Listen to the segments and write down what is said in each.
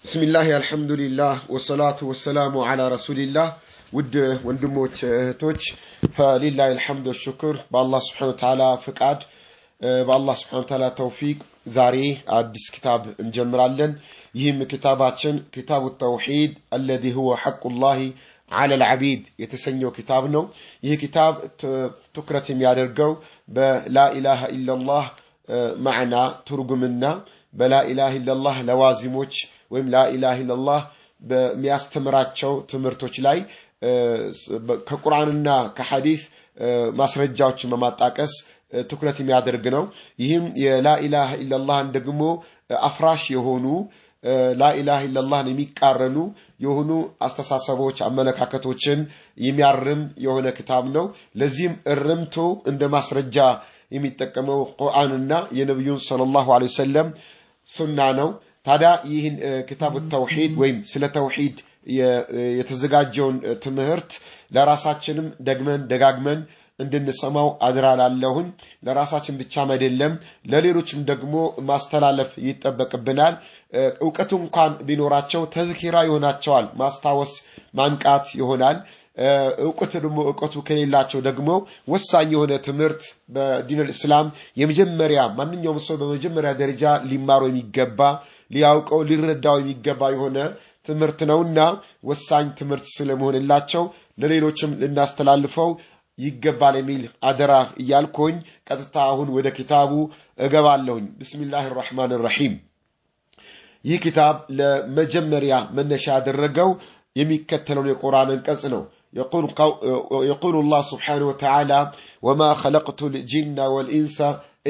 بسم الله الحمد لله والصلاة والسلام على رسول الله ود وندموች እህቶች فلله الحمد والشكر بالله سبحانه وتعالى فقاد بالله سبحانه وتعالى توفيق ዛሬ አዲስ kitab እንጀምራለን ይህም kitabአችን كتاب التوحيد الذي هو حق الله على العبيد የተሰኘው kitab ነው ይህ kitab ትኩረት የሚያደርገው በلا اله الا الله ማዕና ትርጉምና በلا اله الا الله ለዋዚሞች ወይም لا اله الا الله በሚያስተምራቸው ትምህርቶች ላይ ከቁርአንና ከሐዲስ ማስረጃዎችን በማጣቀስ ትኩረት የሚያደርግ ነው ይህም የላ ኢላሃ ኢላላህ ደግሞ አፍራሽ የሆኑ ላ ኢላሃ ኢላላህን የሚቃረኑ የሆኑ አስተሳሰቦች አመለካከቶችን የሚያርም የሆነ kitab ነው ለዚህም እርምቱ እንደ ማስረጃ የሚጠቀመው ቁርአንና የነብዩ ሰለላሁ ዐለይሂ ወሰለም ሱና ነው ታዲያ ይህን kitab التوحيد ወይም ስለ ተውሂድ የተዘጋጀውን ትምህርት ለራሳችንም ደጋግመን እንድንሰማው አድራላለሁን ለራሳችን ብቻ አይደለም ለሌሎችም ደግሞ ማስተላለፍ ይተበቅብናል ዕውቀቱ እንኳን ቢኖራቸው ተዝኪራ ይሆናቸዋል ማስታወስ ማንቃት ይሆናል ዕውቀቱ ከሌላቸው ደግሞ ወሳኝ የሆነ ትምህርት በዲን እስላም የመጀመሪያ ማንኛውም ሰው በመጀመሪያ ደረጃ ሊማረው የሚገባ ሊያውቀው ሊረዳው የሚገባ የሆነ ትምህርት ነውና ወሳኝ ትምህርት ስለመሆንላቸው ለሌሎችም ልናስተላልፈው ይገባል የሚል አደራ እያልኩኝ ቀጥታ አሁን ወደ ኪታቡ እገባለሁኝ ቢስሚላሂር ረህማኒር ረሂም ይህ kitab ለመጀመሪያ መነሻ ያደረገው የሚከተለው የቁርአን አንቀጽ ነው يقول الله سبحانه وتعالى وما خلقت الجن والانس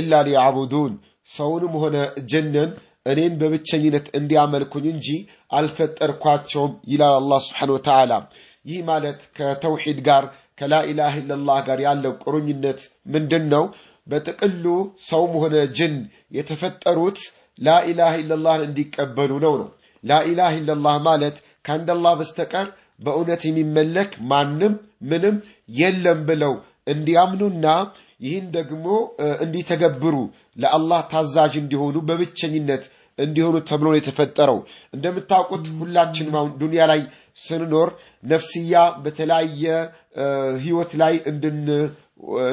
الا ليعبدون ሰውንም ሆነ ጀነን እኔን በብቸኝነት እንዲያመልኩኝ እንጂ አልፈጠርኳቸውም ይላል አላህ Subhanahu Wa Ta'ala ይህ ማለት ከተውሂድ ጋር ከላ ኢላሃ ኢላላህ ጋር ያለው ቁርኝነት ምንድነው በጥቅሉ ሰውም ሆነ ጅን የተፈጠሩት ላ ኢላሃ ኢላላህ እንዲቀበሉ ነው ላ ኢላሃ ኢላላህ ማለት ከአንደላህ በስተቀር በእውነት የሚመለክ ማንም ምንም የለም ብለው እንዲያምኑና ይህን ደግሞ እንዲተገብሩ ለአላህ ታዛዥ እንዲሆኑ በብቸኝነት እንዲሆኑ ተብሎ የተፈጠረው እንደምታውቁት ሁላችንም አሁን ዱንያ ላይ ስንኖር ነፍስያ በተለያየ ህይወት ላይ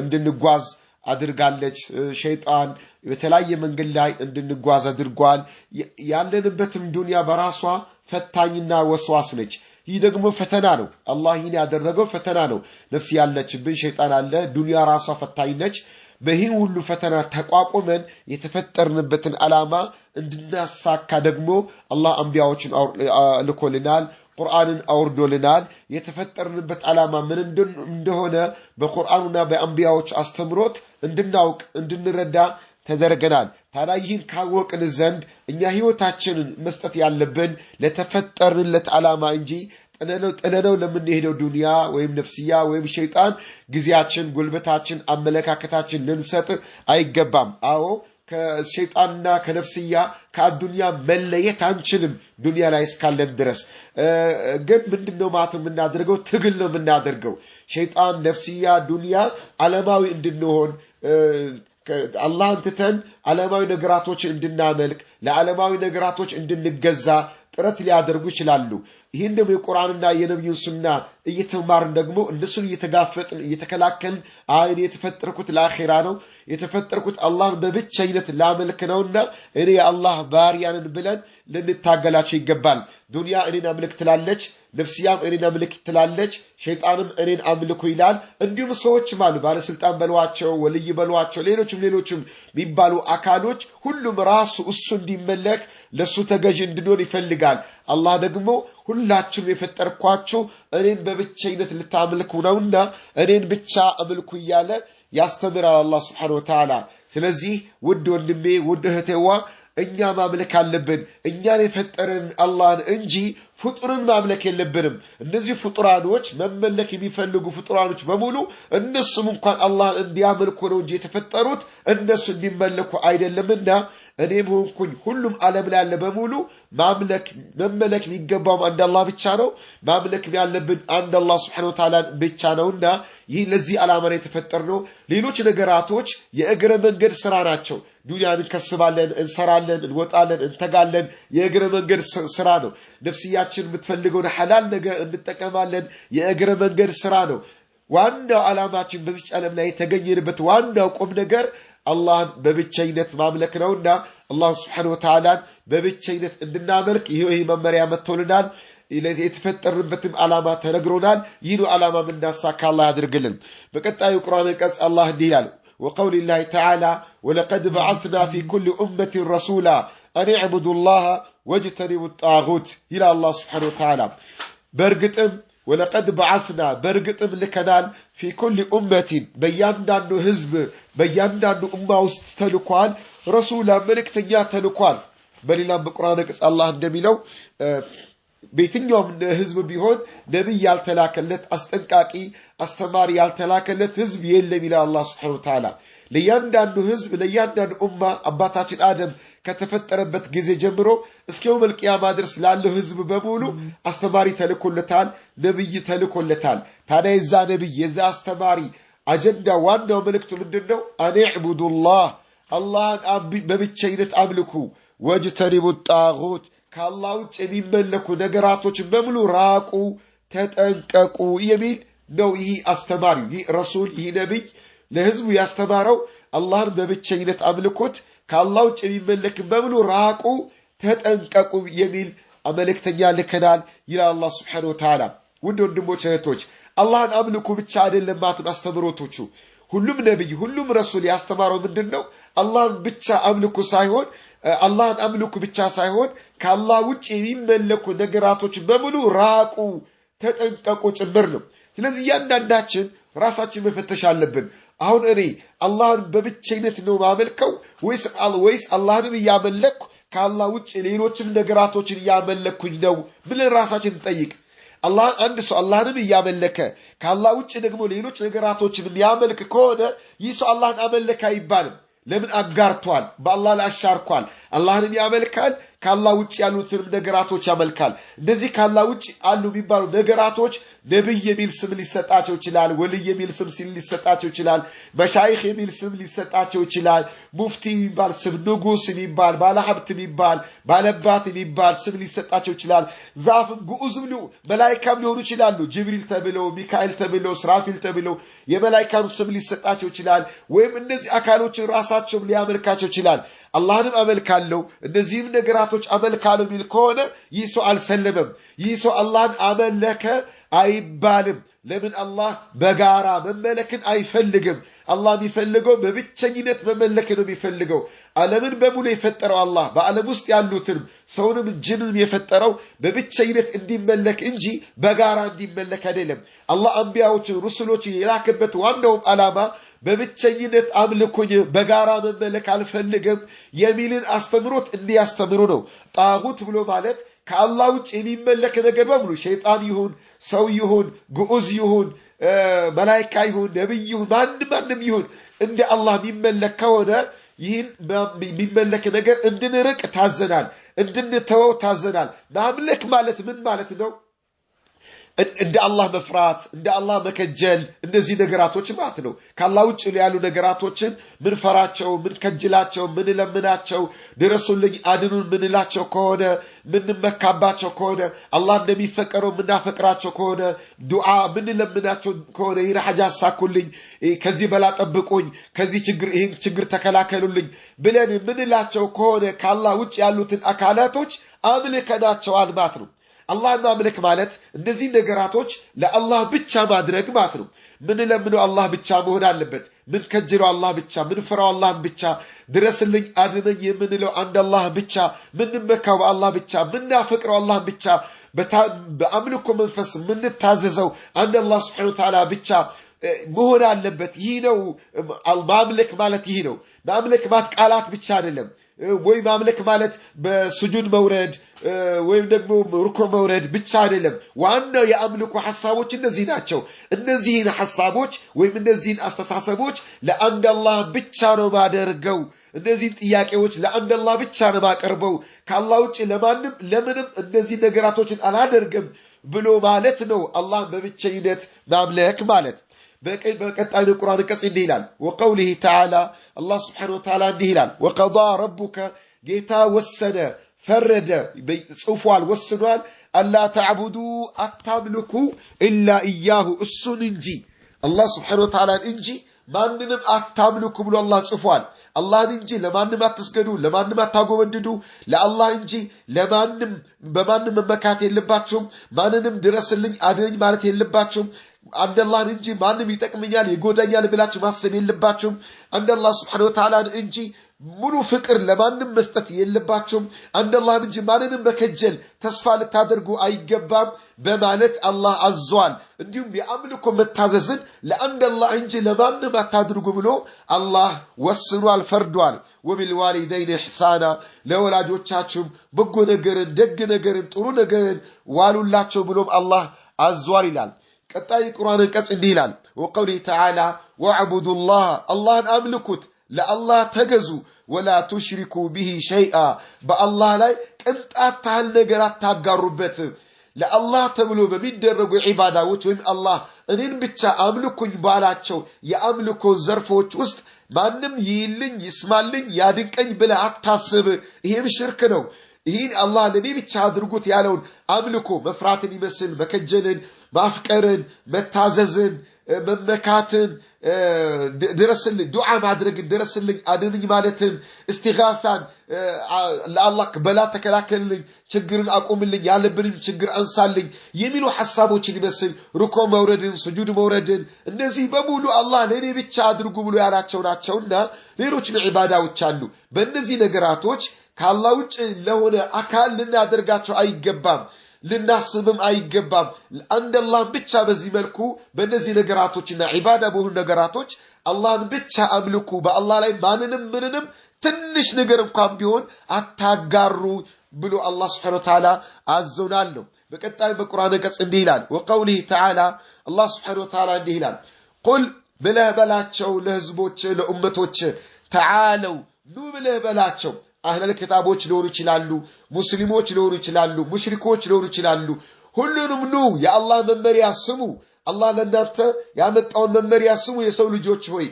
እንድንጓዝ አድርጋለች ሸይጣን በተለያየ መንገድ ላይ እንድንጓዝ አድርጓል ያለንበትም ዱንያ በራሷ ፈታኝና ወስዋስ ነች ይህ ደግሞ ፈተና ነው አላህ ይህን ያደረገው ፈተና ነው ነፍስ ያለችብን ሸይጣን አለ ዱንያ ራሷ ፈታኝ ነች በዚህ ሁሉ ፈተና ተቋቁመን የተፈጠርንበትን ዓላማ እንድናሳካ ደግሞ አላህ አንቢያዎችን ልኮልናል ቁርአንን አውርዶልናል የተፈጠርንበት ዓላማ ምን እንደሆነ በቁርአኑና በአንቢያዎች አስተምሮት እንድናውቅ እንድንረዳ ተደረገናል ታዲያ ይህን ካወቅን ዘንድ እኛ ህይወታችንን መስጠት ያለብን ለተፈጠርንለት ዓላማ እንጂ ጥለነው ለምንሄደው ዱንያ ወይም ነፍስያ ወይም ሸይጣን ግዚያችን ጉልበታችን አመለካከታችን ልንሰጥ አይገባም አዎ ከሸይጣንና ከነፍስያ ከአዱንያ መለየት አንችልም ዱንያ ላይ እስካለን ድረስ ግን ምንድነው ማለት የምናደርገው ትግል ነው የምናደርገው ሸይጣን ነፍስያ ዱንያ ዓለማዊ እንድንሆን አላህን ትተን ዓለማዊ ነገራቶች እንድናመልክ ለዓለማዊ ነገራቶች እንድንገዛ ጥረት ሊያደርጉ ይችላሉ ይሄን ደግሞ የቁርአንና የነብዩ ሱና እየተማርን ደግሞ እነሱን እየተጋፈጥን እየተከላከልን አይኔ የተፈጠርኩት ለአኺራ ነው የተፈጠርኩት አላህን በብቸኝነት ላመልክ ነውና እኔ የአላህ ባሪያ ነኝ ብለን ልንታገላቸው ይገባል ዱንያ እኔን አምልክ ትላለች ነፍስያም እኔን አምልክ ትላለች ሸይጣንም እኔን አምልኩ ይላል እንዲሁም ሰዎች ማለት ባለስልጣን በሏቸው ወልይ በሏቸው ሌሎችም ቢባሉ አካሎች ሁሉም ራሱ እሱ እንዲመለክ ለሱ ተገዥ እንድንሆን ይፈልጋል አላህ ደግሞ ሁላችሁም የፈጠርኳችሁ እኔን በብቸኝነት ልታመልኩ ነውና እኔን ብቻ አምልኩ ይያለ ያስተምራል አላህ Subhanahu Wa Ta'ala ስለዚህ ውድ ወንድሜ ውድ እህቴዋ እኛ ማምለክ አለብን እኛን የፈጠረን አላህን እንጂ ፍጡርን ማምለክ የለብንም እነዚህ ፍጡራኖች መመለክ የሚፈልጉ ፍጡራኖች በሙሉ እነሱም እንኳን አላህን እንዲያመልኩ ነው እንጂ የተፈጠሩት እነሱ እንዲመለኩ አይደለምና እኔም ሆንኩኝ ሁሉም ዓለም ላይ ያለ በሙሉ ማምለክ መመለክ የሚገባው አንድ አላህ ብቻ ነው ማምለክ ያለብን አንድ አላህ Subhanahu Wa Ta'ala ብቻ ነውና ይህ ለዚህ ዓላማ ላይ ተፈጠርነው ሌሎች ነገራቶች የእግረ መንገድ ስራ ናቸው ዱንያን ከስባለን እንሰራለን እንወጣለን እንተጋለን የእግረ መንገድ ስራ ነው ነፍስያችን የምትፈልገው ሐላል ነገር እንጠቀማለን የእግረ መንገድ ስራ ነው ዋናው ዓላማችን በዚህ ዓለም ላይ የተገኘንበት ዋናው ቁም ነገር አላህን በብቸኝነት ማምለክ ነውና አላህ Subhanahu Wa Ta'ala በብቸኝነት እንድናመልክ ይሄ መመሪያ መጥቶልናል የተፈጠርንበትም ዓላማ ተነግሮናል ይህን ዓላማ ምናሳካ አላህ ያድርግልን በቀጣዩ ቁርአን አንቀጽ አላህ እንዲህ ይላል وقول الله تعالى ولقد بعثنا في كل أمة رسولا أن اعبدوا الله واجتنبوا الطاغوت إلى الله سبحانه وتعالى برقتم ولقد بعثنا برقتم لكنال في كل أمة بياندانو حزب بياندانو أمة استلقوان رسولا ملك تنيا تلقوان بل إلا بقرآن قص الله اندميلو بيتنيوم حزب بيهون نبي يالتلاكلت استنقاقي استماري يالتلاكلت حزب يلم إلى الله سبحانه وتعالى لياندانو حزب لياندانو أمة أباتاتين آدم ከተፈጠረበት ጊዜ ጀምሮ እስከ የውመል ቂያማ ድረስ ላለው ህዝብ በሙሉ አስተማሪ ተልኮለታል ነብይ ተልኮለታል ታዲያ የዛ ነብይ የዛ አስተማሪ አጀንዳ ዋናው መልእክቱ ምንድነው አኒዕቡዱላህ አላህን በብቸኝነት አምልኩ ወጅተኒቡ ጣጉት ከአላህ ውጭ የሚመለኩ ነገራቶች በሙሉ ራቁ ተጠንቀቁ የሚል ነው ይህ አስተማሪ ይህ ረሱል ይህ ነብይ ለህዝቡ ያስተማረው አላህን በብቸኝነት አምልኩት ከአላህ ውጭ የሚመለክ በሙሉ ራቁ ተጠንቀቁ የሚል መልእክተኛ ልከናል ይላል አላህ Subhanahu Wa Ta'ala ወንድሞች እህቶች አላህን አምልኩ ብቻ አይደለም አስተምሮቶቹ ሁሉም ነብይ ሁሉም ረሱል ያስተማረው ምንድነው አላህን ብቻ አምልኩ ሳይሆን አላህን አምልኩ ብቻ ሳይሆን ከአላህ ውጭ የሚመለኩ ነገራቶች በሙሉ ራቁ ተጠንቀቁ ጭምር ነው ስለዚህ ያንዳንዳችን ራሳችን መፈተሽ አለብን አሁን እኔ አላህን በብቸኝነት ነው ማመልከው ወይስ አላህን ያመለኩ ከአላህ ውጭ ሌሎችም ነገራቶችን ያመለኩኝ ነው ብለን ራሳችንን እንጠይቅ አላህ አንድ ሰው አላህን ያመለከ ከአላህ ውጭ ደግሞ ሌሎች ነገራቶችን ያመልክ ከሆነ ይህ ሰው አላህን አመለከ አይባልም ለምን አጋርቷል በአላህ ላይ አሻርኳል አላህን ያመልካል ከአላህ ውጭ ያሉትን ነገራቶች ያመልካል እንደዚህ ከአላህ ውጭ አሉ የሚባሉ ነገራቶች ነብይ የሚል ስም ሊሰጣቸው ይችላል ወልይ የሚል ስም ሊሰጣቸው ይችላል መሻይኽ የሚል ስም ሊሰጣቸው ይችላል ሙፍቲ የሚባል ስም ንጉስ የሚባል ባለሀብት የሚባል ባለባት የሚባል ስም ሊሰጣቸው ይችላል ዛፍም ጉኡዝም ነው መላእክታም ሊሆኑ ይችላሉ ጅብሪል ተብለው ሚካኤል ተብለው ስራፊል ተብለው የመላእክታም ስም ሊሰጣቸው ይችላል ወይም እነዚህ አካሎች ራሳቸው ሊያመልካቸው ይችላል አላህንም አመልካለሁ እነዚህም ነገራቶች አመልካለሁ ቢል ከሆነ ይህ ሰው አልሰለመም ይህ ሰው አላህን አመለከ አይባልም ለምን አላህ በጋራ መመለክን አይፈልግም አላህ የሚፈልገው በብቸኝነት መመለክ ነው የሚፈልገው ዓለምን በሙሉ የፈጠረው አላህ በዓለም ውስጥ ያሉትን ሰውንም ጅንም የፈጠረው በብቸኝነት እንዲመለክ እንጂ በጋራ እንዲመለክ አይደለም አላህ አንቢያዎችን ሩሱሎችን የላከበት ዋናው ዓላማ በብቸኝነት አምልኩኝ በጋራ መመለክ አልፈልግም የሚልን አስተምሮት እንዲያስተምሩ ነው ጣጉት ብሎ ማለት ከአላህ ውጭ የሚመለክ ነገር በሙሉ ሸይጣን ይሁን ሰው ይሁን ጉኡዝ ይሁን መላእክት ይሁን ነብይ ይሁን ማንም ይሁን እንደ አላህ የሚመለክ ከሆነ ይህን የሚመለክ ነገር እንድንርቅ ታዘናል እንድንተወው ታዘናል ማምለክ ማለት ምን ማለት ነው እንደ አላህ መፍራት እንደ አላህ መከጀል እነዚህ ነገራቶች ማለት ነው ከአላህ ውጭ ያሉ ነገራቶችን ምን ፈራቸው ምን ከጅላቸው ምን ለምናቸው ድረሱልኝ አድኑን ምንላቸው ከሆነ ምን መካባቸው ከሆነ አላህ እንደሚፈቀረው ምናፈቅራቸው ከሆነ ዱዓ ምን ለምናቸው ከሆነ ይራጃ ሳኩልኝ ከዚህ በላ ጠብቁኝ ከዚህ ይሄን ችግር ተከላከሉልኝ ብለን ምንላቸው ከሆነ ከአላህ ውጭ ያሉትን አካላቶች አምልከናቸዋል ማለት ነው አላህ ማምለክ ማለት እንደዚህ ነገራቶች ለአላህ ብቻ ማድረግ ማለት ነው ምን ለምነው አላህ ብቻ መሆን አለበት ምን ከጅለው አላህ ብቻ ምን ፈራው አላህ ብቻ ድረስልኝ አድነኝ የምንለው አንድ አላህ ብቻ ምን መካው አላህ ብቻ ምን ናፈቅረው አላህ ብቻ በአምልኮ መንፈስ ምን ታዘዘው አንድ አላህ Subhanahu Wa Ta'ala ብቻ መሆን አለበት። ይህ ነው ማምለክ ማለት ይህ ነው። ማምለክ ማለት ቃላት ብቻ አይደለም። ወይ ማምለክ ማለት በስጁድ መውረድ ወይም ደግሞ ሩኩዕ መውረድ ብቻ አይደለም። ዋናው የአምልኮ ሐሳቦች እነዚህ ናቸው። እነዚህን ሐሳቦች ወይም እነዚህን አስተሳሰቦች ለአንድ አላህ ብቻ ነው ማደርገው። እነዚህን ጥያቄዎች ለአንድ አላህ ብቻ ነው ማቀርበው። ከአላህ ውጭ ለምንም እነዚህ ነገራቶችን አላደርግም ብሎ ማለት ነው አላህ በብቸኝነት ማምለክ ማለት። በቀጣዩ ቁርአን አንቀጽ እንዲህ ይላል ወቀውሊሂ ተዓላ አላህ Subhanahu Wa Ta'ala እንዲህ ይላል ወቀዳ ረቡከ ጌታ ወሰነ ፈረደ ጽፏል ወስኗል አላ ተዕቡዱ አታምልኩ ኢላ ኢያሁ እሱን እንጂ አላህ Subhanahu Wa Ta'ala እንጂ ማንንም አታምልኩ ብሎ አላህ ጽፏል። አላህን እንጂ ለማንም አትስገዱ፣ ለማንም አታጎበድዱ። ለአላህ እንጂ ለማንም በማንም መመካት የለባችሁም። ማንንም ድረስልኝ አድነኝ ማለት የለባችሁም። አንድ አላህን እንጂ ማንም ይጠቅመኛል ይጎዳኛል ብላችሁ ማሰብ የለባችሁም። አንድ አላህ Subhanahu Wa Ta'ala እንጂ ሙሉ ፍቅር ለማንም መስጠት የለባችሁም። አንድ አላህን እንጂ ማንንም በከጀል ተስፋ ልታደርጉ አይገባም በማለት አላህ አዟል። እንዲሁም የአምልኮ መታዘዝን ለአንድ አላህ እንጂ ለማንም አታድርጉ ብሎ አላህ ወስኗል ፈርዷል። ወቢልዋሊደይን ኢሕሳና ለወላጆቻችሁ በጎ ነገርን ደግ ነገርን ጥሩ ነገርን ዋሉላቸው ብሎም አላህ አዟል ይላል። ቀጣይ ቁርአን አንቀጽ እንዲህ ይላል ወቀውሊ ተዓላ ወዕቡዱላህ አላህን አምልኩት ለአላህ ተገዙ ወላ ቱሽሪኩ ቢሂ ሸይአ በአላህ ላይ ቅንጣት ታህል ነገር አታጋሩበት። ለአላህ ተብሎ በሚደረጉ ዒባዳዎች ወይም አላህ እኔን ብቻ አምልኩኝ ባላቸው የአምልኮ ዘርፎች ውስጥ ማንም ይልኝ ይስማልኝ ያድንቀኝ ብለህ አታስብ። ይሄም ሽርክ ነው። ይህን አላህ ለኔ ብቻ አድርጉት ያለውን አምልኮ መፍራትን ይመስል መከጀልን ማፍቀርን መታዘዝን መመካትን ድረስልኝ ዱዓ ማድረግን ድረስልኝ አድነኝ ማለትን እስቲጋሳን ለአላህ በላ ተከላከልልኝ ችግርን አቁምልኝ ያለብኝ ችግር አንሳልኝ የሚሉ ሐሳቦችን ይመስል ሩኩዕ መውረድን ስጁድ መውረድን እነዚህ በሙሉ አላህ ለኔ ብቻ አድርጉ ብሎ ያላቸው ናቸውና ሌሎች ዒባዳዎች አሉ። በእነዚህ ነገራቶች ከአላህ ውጭ ለሆነ አካል ልናደርጋቸው አይገባም ልናስብም አይገባም። አንድ አላህ ብቻ በዚህ መልኩ በእነዚህ ነገራቶችና ዒባዳ በሆኑ ነገራቶች አላህን ብቻ አምልኩ። በአላህ ላይ ምንንም ትንሽ ነገር እንኳን ቢሆን አታጋሩ ብሎ አላህ Subhanahu Wa Ta'ala አዘውናል። በቀጣይ በቁርአን አንቀጽ እንዲህ ይላል ወቀውሊሂ ተዓላ አላህ Subhanahu Wa Ta'ala እንዲህ ይላል ቁል ብለህ በላቸው ለህዝቦች ለኡመቶች ተዓለው ኑ ብለህ በላቸው አህለል ክታቦች ሊሆኑ ይችላሉ ሙስሊሞች ሊሆኑ ይችላሉ ሙሽሪኮች ሊሆኑ ይችላሉ ሁሉንም ኑ የአላህ መመሪያ ስሙ አላህ ለእናንተ ያመጣውን መመሪያ ስሙ የሰው ልጆች ሆይ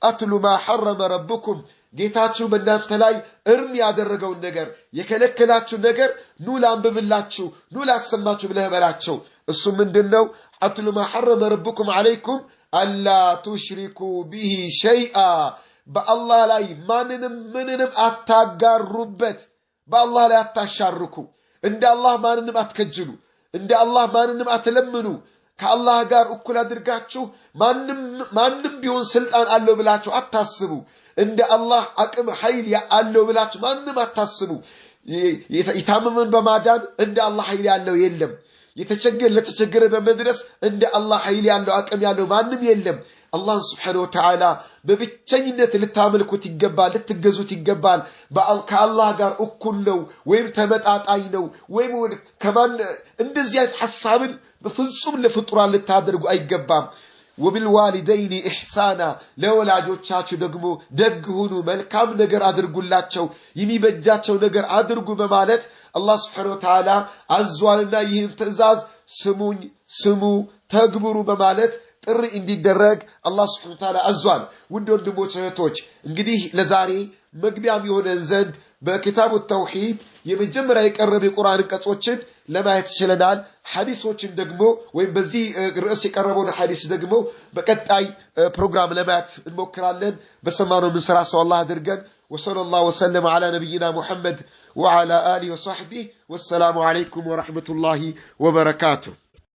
አትሉ ማ ሐረመ ረብኩም ጌታችሁ በእናንተ ላይ እርም ያደረገውን ነገር የከለከላችሁ ነገር ኑ ላንብብላችሁ ኑ ላሰማችሁ ብለህ በላቸው። እሱ ምንድነው? አትሉ ማ ሐረመ ረብኩም አለይኩም አላ ቱሽሪኩ ቢሂ ሸይአ በአላህ ላይ ምንንም አታጋሩበት። በአላህ ላይ አታሻርኩ። እንደ አላህ ማንንም አትከጅሉ። እንደ አላህ ማንንም አትለምኑ። ከአላህ ጋር እኩል አድርጋችሁ ማንም ቢሆን ስልጣን አለው ብላችሁ አታስቡ። እንደ አላህ አቅም ኃይል አለው ብላችሁ ማንንም አታስቡ። የታመመን በማዳን እንደ አላህ ኃይል ያለው የለም። ለተቸገረ በመድረስ እንደ አላህ ኃይል ያለው አቅም ያለው ማንም የለም። አላህ Subhanahu Wa Ta'ala በብቸኝነት ልታመልኩት ይገባል ልትገዙት ይገባል። ከአላህ ጋር እኩል ነው ወይም ተመጣጣኝ ነው ወይም ከማን እንደዚህ አይነት ሐሳብን በፍጹም ለፍጡራን ልታደርጉ አይገባም። ወቢልዋሊደይን ኢሕሳና ለወላጆቻችሁ ደግሞ ደግ ሁኑ መልካም ነገር አድርጉላቸው የሚበጃቸው ነገር አድርጉ በማለት አላህ Subhanahu Wa Ta'ala አዟልና ይህን ትእዛዝ ስሙ ተግብሩ በማለት ጥሪ እንዲደረግ አላህ Subhanahu Wa Ta'ala አዟል። ውድ ወንድሞች እህቶች እንግዲህ ለዛሬ መግቢያም የሆነን ዘንድ በኪታቡ ተውሂድ የመጀመሪያ የቀረበ የቁርአን አንቀጾችን ለማየት ይችላል። ሐዲሶችን ደግሞ ወይም በዚህ ርዕስ የቀረበውን ሐዲስ ደግሞ በቀጣይ ፕሮግራም ለማየት እንሞክራለን። በሰማነው ምንሰራ ሰው አላህ አድርገን وصلى الله وسلم على نبينا محمد وعلى آله وصحبه والسلام عليكم ورحمة الله وبركاته.